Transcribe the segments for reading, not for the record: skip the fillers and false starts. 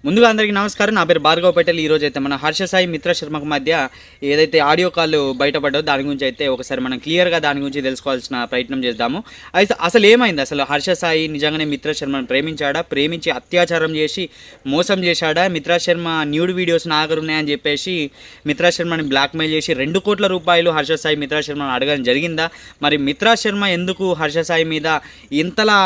ముందుగా అందరికీ నమస్కారం. నా పేరు భార్గవ్ పటేల్. ఈరోజు అయితే మన హర్ష సాయి మిత్ర శర్మకు మధ్య ఏదైతే ఆడియో కాల్ బయటపడ్డో దాని గురించి అయితే ఒకసారి మనం క్లియర్గా దాని గురించి తెలుసుకోవాల్సిన ప్రయత్నం చేద్దాము. అయితే అసలు ఏమైంది? అసలు హర్ష సాయి నిజంగానే మిత్ర శర్మను ప్రేమించాడా, ప్రేమించి అత్యాచారం చేసి మోసం చేశాడా, మిత్ర శర్మ న్యూడ్ వీడియోస్ నా దగ్గర ఉన్నాయని చెప్పేసి మిత్ర శర్మని బ్లాక్మెయిల్ చేసి 2 కోట్ల రూపాయలు హర్ష సాయి మిత్ర శర్మను అడగడం జరిగిందా? మరి మిత్ర శర్మ ఎందుకు హర్ష సాయి మీద ఇంతలా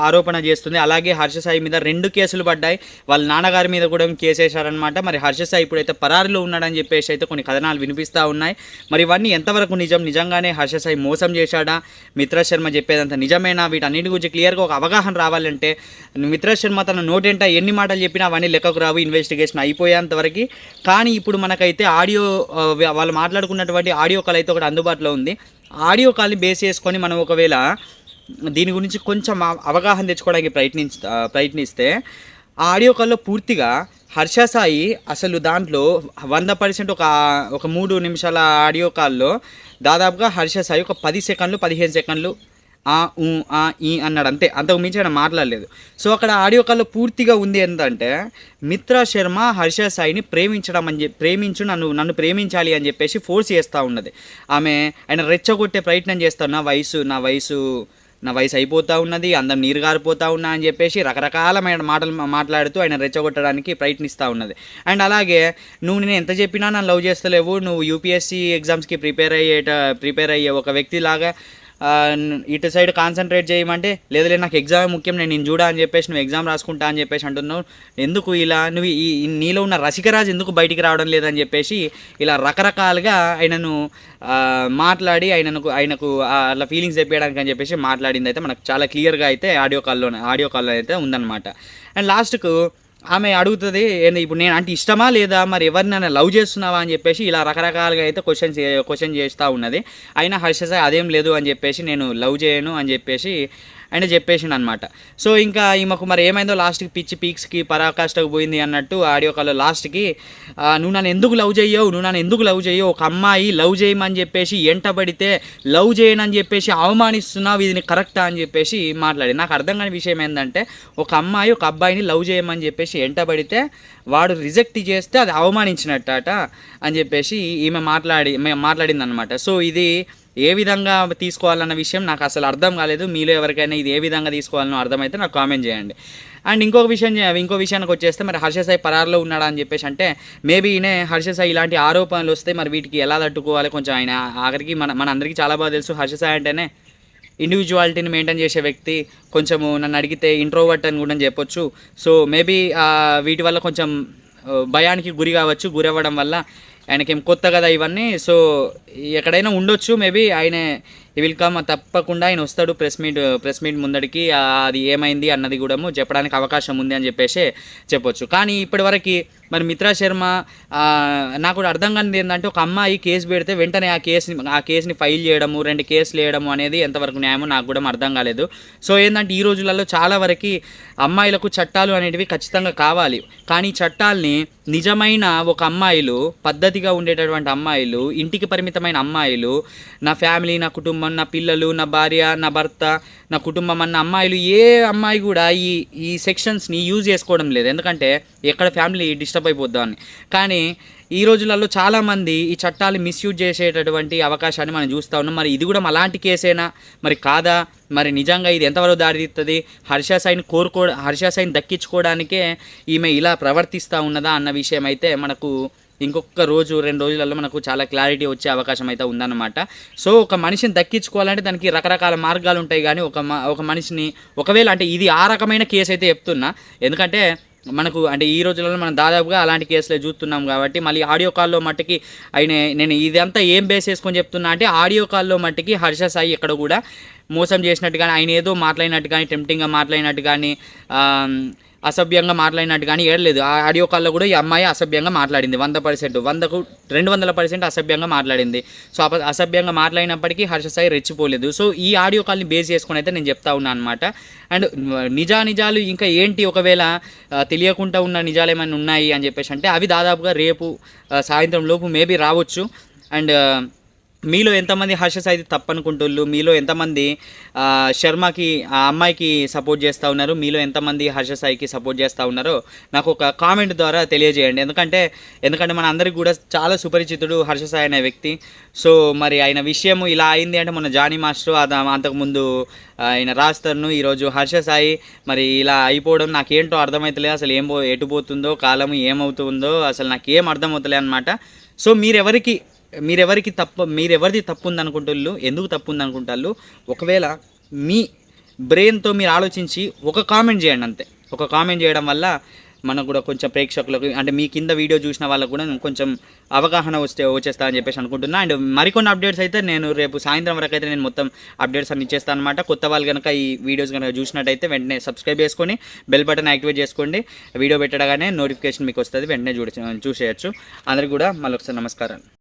ఆరోపణ చేస్తుంది? అలాగే హర్ష సాయి మీద 2 కేసులు పడ్డాయి. వాళ్ళ నాన్నగారి మీద కూడా కేసు వేశారనమాట. మరి హర్ష సాయి ఇప్పుడైతే పరారిలో ఉన్నాడని చెప్పేసి అయితే కొన్ని కథనాలు వినిపిస్తూ ఉన్నాయి. మరి ఇవన్నీ ఎంతవరకు నిజం? నిజంగానే హర్ష సాయి మోసం చేశాడా? మిత్ర శర్మ చెప్పేదంతా నిజమేనా? వీటన్నిటి గురించి క్లియర్గా ఒక అవగాహన రావాలంటే మిత్ర శర్మ తన నోటెంట ఎన్ని మాటలు చెప్పినా అవన్నీ లెక్కకు రావు, ఇన్వెస్టిగేషన్ అయిపోయేంతవరకు. కానీ ఇప్పుడు మనకైతే ఆడియో వాళ్ళు మాట్లాడుకున్నటువంటి ఆడియో కాల్ అయితే ఒకటి అందుబాటులో ఉంది. ఆడియో కాల్ని బేస్ చేసుకొని మనం ఒకవేళ దీని గురించి కొంచెం అవగాహన తెచ్చుకోవడానికి ప్రయత్నిస్తే ఆ ఆడియో కాల్లో పూర్తిగా హర్ష సాయి అసలు దాంట్లో 100% ఒక 3 నిమిషాల ఆడియో కాల్లో దాదాపుగా హర్ష సాయి ఒక 10 సెకండ్లు 15 సెకండ్లు ఈ అన్నాడు, అంతే. అంతకు మించి ఆయన మాట్లాడలేదు. సో అక్కడ ఆడియో కాల్లో పూర్తిగా ఉంది ఏంటంటే మిత్ర శర్మ హర్ష సాయిని ప్రేమించు, నన్ను ప్రేమించాలి అని చెప్పేసి ఫోర్స్ చేస్తూ ఉన్నది. ఆయన రెచ్చగొట్టే ప్రయత్నం చేస్తాడు. నా వయసు అయిపోతూ ఉన్నది, అందం నీరు గారిపోతూ ఉన్నా అని చెప్పేసి రకరకాలమైన మాటలు మాట్లాడుతూ ఆయన రెచ్చగొట్టడానికి ప్రయత్నిస్తూ ఉన్నది. అండ్ అలాగే నేను ఎంత చెప్పినా నన్ను లవ్ చేస్తలేవు, నువ్వు యూపీఎస్సీ ఎగ్జామ్స్కి ప్రిపేర్ అయ్యే ఒక వ్యక్తిలాగా ఇటు సైడ్ కాన్సన్ట్రేట్ చేయమంటే లేదు నాకు ఎగ్జామ్ ముఖ్యం, నేను చూడా అని చెప్పేసి నువ్వు ఎగ్జామ్ రాసుకుంటా అని చెప్పేసి అంటున్నావు. ఎందుకు ఇలా నువ్వు నీలో ఉన్న రసికరాజు ఎందుకు బయటికి రావడం లేదని చెప్పేసి ఇలా రకరకాలుగా ఆయనను మాట్లాడి ఆయనకు అలా ఫీలింగ్స్ చెప్పేయడానికి అని చెప్పేసి మాట్లాడింది అయితే మనకు చాలా క్లియర్గా అయితే ఆడియో కాల్లో అయితే ఉందన్నమాట. అండ్ లాస్ట్కు ఆమె అడుగుతుంది, ఇప్పుడు నేను అంటే ఇష్టమా లేదా, మరి ఎవరినైనా లవ్ చేస్తున్నావా అని చెప్పేసి ఇలా రకరకాలుగా అయితే క్వశ్చన్ చేస్తూ ఉన్నది. అయినా హర్ష సాయి అదేం లేదు అని చెప్పేసి నేను లవ్ చేయను అని చెప్పేసి ఆయన చెప్పేసిండు అనమాట. సో ఇంకా ఈమెకు మరి ఏమైందో లాస్ట్కి పిచ్చి పీక్స్కి పరాకాష్ఠకు పోయింది అన్నట్టు ఆడియో కాల్లో లాస్ట్కి నువ్వు నన్ను ఎందుకు లవ్ చేయవు, ఒక అమ్మాయి లవ్ చేయమని చెప్పేసి ఎంటబడితే లవ్ చేయనని చెప్పేసి అవమానిస్తున్నావు, ఇది కరెక్టా అని చెప్పేసి మాట్లాడి. నాకు అర్థం కాని విషయం ఏంటంటే ఒక అమ్మాయి ఒక అబ్బాయిని లవ్ చేయమని చెప్పేసి ఎంటబడితే వాడు రిజెక్ట్ చేస్తే అది అవమానించినట్టట అని చెప్పేసి ఈమె మాట్లాడింది అనమాట. సో ఇది ఏ విధంగా తీసుకోవాలన్న విషయం నాకు అసలు అర్థం కాలేదు. మీలో ఎవరికైనా ఇది ఏ విధంగా తీసుకోవాలనో అర్థమైతే నాకు కామెంట్ చేయండి. అండ్ ఇంకో విషయానికి వచ్చేస్తే మరి హర్ష సాయి పరారులో ఉన్నాడా అని చెప్పేసి అంటే మేబీ హర్ష సాయి ఇలాంటి ఆరోపణలు వస్తే మరి వీటికి ఎలా తట్టుకోవాలి కొంచెం ఆయన ఆఖరికి మన అందరికీ చాలా బాగా తెలుసు. హర్ష సాయి అంటేనే ఇండివిజువాలిటీని మెయింటైన్ చేసే వ్యక్తి, కొంచెము నన్ను అడిగితే ఇంట్రోవర్ట్ అని కూడా చెప్పొచ్చు. సో మేబీ వీటి వల్ల కొంచెం భయానికి గురి అవ్వడం వల్ల ఆయనకేం కొత్త కదా ఇవన్నీ. సో ఎక్కడైనా ఉండొచ్చు మేబీ. ఆయన విల్ కమ్, తప్పకుండా ఆయన వస్తాడు ప్రెస్ మీట్ ముందడికి. అది ఏమైంది అన్నది కూడా చెప్పడానికి అవకాశం ఉంది అని చెప్పేసి చెప్పొచ్చు. కానీ ఇప్పటివరకు మరి మిత్ర శర్మ నాకు కూడా అర్థం కానిది ఏంటంటే ఒక అమ్మాయి కేసు పెడితే వెంటనే ఆ కేసుని ఫైల్ చేయడము, 2 కేసులు వేయడము అనేది ఎంతవరకు న్యాయమో నాకు కూడా అర్థం కాలేదు. సో ఏంటంటే ఈ రోజులలో చాలా వరకు అమ్మాయిలకు చట్టాలు అనేటివి ఖచ్చితంగా కావాలి. కానీ చట్టాలని నిజమైన ఒక అమ్మాయిలు, పద్ధతిగా ఉండేటటువంటి అమ్మాయిలు, ఇంటికి పరిమితమైన అమ్మాయిలు, నా ఫ్యామిలీ, నా కుటుంబం, నా పిల్లలు, నా భార్య, నా భర్త, నా కుటుంబం అన్న అమ్మాయిలు, ఏ అమ్మాయి కూడా ఈ సెక్షన్స్ని యూజ్ చేసుకోవడం లేదు. ఎందుకంటే ఎక్కడ ఫ్యామిలీ డిస్టర్బ్ అయిపోద్దామని. కానీ ఈ రోజులలో చాలామంది ఈ చట్టాలు మిస్యూజ్ చేసేటటువంటి అవకాశాన్ని మనం చూస్తూ ఉన్నాం. మరి ఇది కూడా అలాంటి కేసేనా, మరి కాదా, మరి నిజంగా ఇది ఎంతవరకు దారితీస్తుంది? హర్ష సాయిని దక్కించుకోవడానికే ఈమె ఇలా ప్రవర్తిస్తూ ఉన్నదా అన్న విషయం అయితే మనకు ఇంకొక 2 రోజులలో మనకు చాలా క్లారిటీ వచ్చే అవకాశం అయితే ఉందన్నమాట. సో ఒక మనిషిని దక్కించుకోవాలంటే దానికి రకరకాల మార్గాలు ఉంటాయి. కానీ ఒక మనిషిని ఒకవేళ అంటే ఇది ఆ రకమైన కేసు అయితే చెప్తున్నా, ఎందుకంటే మనకు అంటే ఈ రోజులలో మనం దాదాపుగా అలాంటి కేసులే చూస్తున్నాం కాబట్టి. మళ్ళీ ఆడియో కాల్లో మట్టుకి నేను ఇదంతా ఏం బేస్ చేసుకొని చెప్తున్నా అంటే ఆడియో కాల్లో మట్టుకి హర్ష సాయి ఎక్కడ కూడా మోసం చేసినట్టు కానీ, ఆయన ఏదో మాట్లాడినట్టు కానీ, టెంప్టింగ్గా మాట్లాడినట్టు కానీ, అసభ్యంగా మాట్లాడినట్టు కానీ ఏడలేదు. ఆ ఆడియో కాల్లో కూడా ఈ అమ్మాయి అసభ్యంగా మాట్లాడింది. 100%, 100కు 200% అసభ్యంగా మాట్లాడింది. సో అసభ్యంగా మాట్లాడినప్పటికీ హర్ష సాయి రెచ్చిపోలేదు. సో ఈ ఆడియో కాల్ని బేస్ చేసుకుని అయితే నేను చెప్తా ఉన్నాను అనమాట. అండ్ నిజాలు ఇంకా ఏంటి, ఒకవేళ తెలియకుండా ఉన్న నిజాలు ఏమైనా ఉన్నాయి అని చెప్పేసి అంటే అవి దాదాపుగా రేపు సాయంత్రం లోపు మేబీ రావచ్చు. అండ్ మీలో ఎంతమంది హర్ష సాయి తప్పనుకుంటుళ్ళు, మీలో ఎంతమంది శర్మకి ఆ అమ్మాయికి సపోర్ట్ చేస్తూ ఉన్నారు, మీలో ఎంతమంది హర్ష సాయికి సపోర్ట్ చేస్తూ ఉన్నారో నాకు ఒక కామెంట్ ద్వారా తెలియజేయండి. ఎందుకంటే మన అందరికి కూడా చాలా సుపరిచితుడు హర్ష సాయి అనే వ్యక్తి. సో మరి ఆయన విషయం ఇలా అయింది అంటే మన జానీ మాస్టర్ అంతకుముందు ఆయన రాస్తాను, ఈరోజు హర్ష సాయి మరి ఇలా అయిపోవడం నాకేంటో అర్థమవుతలేదు. అసలు ఎటు పోతుందో కాలం, ఏమవుతుందో అసలు నాకేం అర్థమవుతలే అనమాట. సో మీరెవరిది తప్పు ఉందనుకుంటుళ్ళు, ఎందుకు తప్పు ఉందనుకుంటారు? ఒకవేళ మీ బ్రెయిన్తో మీరు ఆలోచించి ఒక కామెంట్ చేయండి అంతే. ఒక కామెంట్ చేయడం వల్ల మనకు కూడా కొంచెం ప్రేక్షకులకు, అంటే మీ కింద వీడియో చూసిన వాళ్ళకు కూడా కొంచెం అవగాహన వచ్చేస్తా అని చెప్పేసి అనుకుంటున్నా. అండ్ మరికొన్ని అప్డేట్స్ అయితే నేను రేపు సాయంత్రం వరకు అయితే నేను మొత్తం అప్డేట్స్ అన్ని ఇచ్చేస్తాను అనమాట. కొత్త వాళ్ళు కనుక ఈ వీడియోస్ కనుక చూసినట్టయితే వెంటనే సబ్స్క్రైబ్ చేసుకొని బెల్ బటన్ యాక్టివేట్ చేసుకోండి. వీడియో పెట్టగానే నోటిఫికేషన్ మీకు వస్తుంది, వెంటనే చూసేయచ్చు. అందరికీ కూడా మళ్ళీ ఒకసారి నమస్కారం.